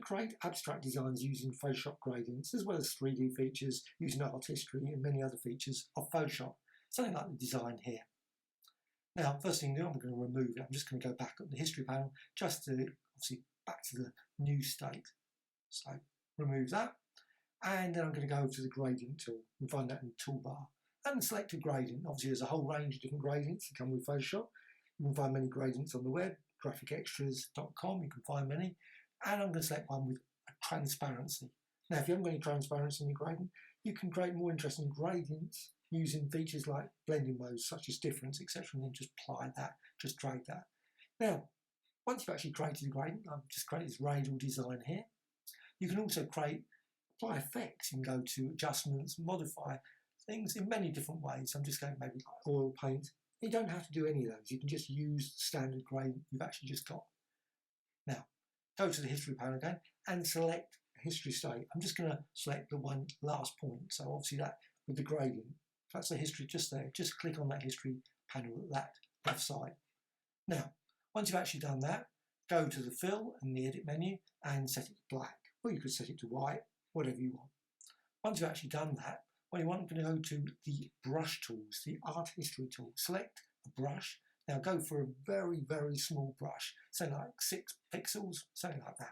create abstract designs using Photoshop gradients, as well as 3D features using art history and many other features of Photoshop, something like the design here. Now, first thing to do, I'm going to remove it. I'm just going to go back up the history panel, just to, obviously, back to the new state. So, remove that. And then I'm going to go to the gradient tool and find that in the toolbar. And select a gradient. Obviously, there's a whole range of different gradients that come with Photoshop. You can find many gradients on the web, graphicextras.com, you can find many. And I'm going to select one with a transparency. Now, if you haven't got any transparency in your gradient, you can create more interesting gradients using features like blending modes, such as difference, etc. And then just apply that, just drag that. Now, once you've actually created a gradient, I've just created this radial design here. You can also apply effects. You can go to adjustments, modify things in many different ways. I'm just going maybe like oil paint. You don't have to do any of those. You can just use the standard gradient you've actually just got. Now, go to the history panel again and select history state. I'm just going to select the one last point. So obviously that with the gradient, that's the history just there. Just click on that history panel at that left side. Now, once you've actually done that, go to the fill and the edit menu and set it to black. Or you could set it to white, whatever you want. Once you've actually done that, what you want to go to the brush tools, the art history tool. Select a brush. Now go for a very, very small brush, say like 6 pixels, something like that.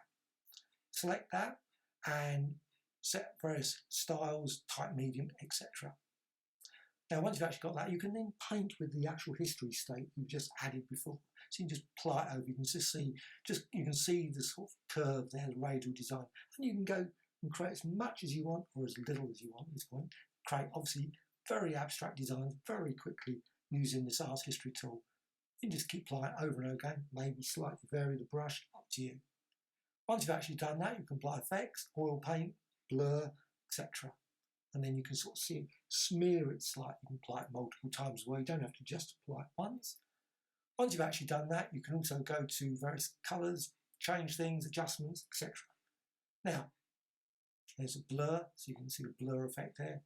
Select that and set various styles, type, medium, etc. Now once you've actually got that, you can then paint with the actual history state you've just added before. So you can just apply it over. You can just see, you can see the sort of curve there, the radial design, and you can go and create as much as you want or as little as you want at this point. Create obviously very abstract designs very quickly using this art history tool. You can just keep applying it over and over again, maybe slightly vary the brush, up to you. Once you've actually done that, you can apply effects, oil paint, blur, etc. And then you can sort of see it, smear it slightly. You can apply it multiple times as well. You don't have to just apply it once. Once you've actually done that, you can also go to various colours, change things, adjustments, etc. Now, there's a blur, so you can see the blur effect there.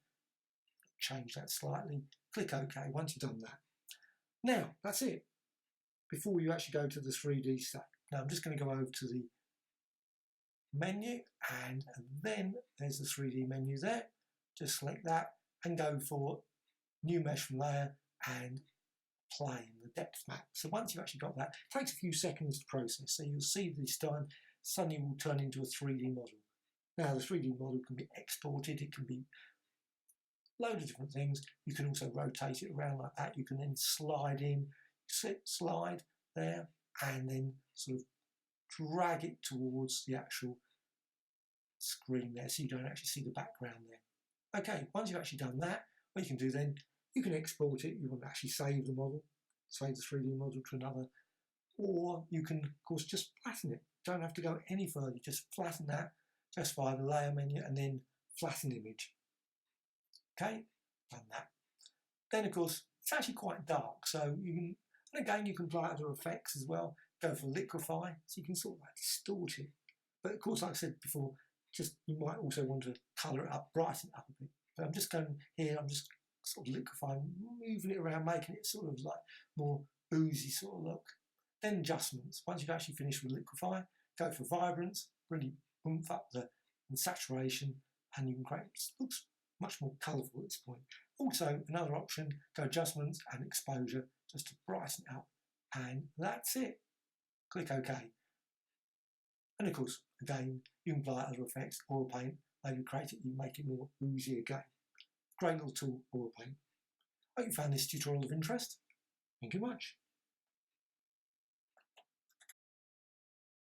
Change that slightly. Click OK once you've done that. Now, that's it. Before you actually go to the 3D stack. Now, I'm just going to go over to the menu, and then there's the 3D menu there. Just select that and go for new mesh from layer and plane, the depth map. So once you've actually got that, it takes a few seconds to process. So you'll see this time suddenly will turn into a 3D model. Now the 3D model can be exported, it can be loads of different things. You can also rotate it around like that. You can then slide in, slide there, and then sort of drag it towards the actual screen there, so you don't actually see the background there. Okay, once you've actually done that, what you can do then, you can export it. You want to actually save the model, save the 3D model to another, or you can, of course, just flatten it. Don't have to go any further. Just flatten that just via the layer menu and then flatten image. Okay, done that. Then, of course, it's actually quite dark, so you can, and again, you can apply other effects as well. Go for liquefy, so you can sort of like distort it. But of course, like I said before, just you might also want to colour it up, brighten it up a bit. But I'm just going here, I'm just sort of liquefying, moving it around, making it sort of like more oozy sort of look. Then adjustments. Once you've actually finished with liquefy, go for vibrance, really oomph up the saturation, and you can create, it looks much more colourful at this point. Also, another option, go adjustments and exposure, just to brighten it up. And that's it. Click OK. And of course, again, you can apply other effects, oil paint, maybe create it, you make it more oozy again. Great little tool, oil paint. I hope you found this tutorial of interest. Thank you much.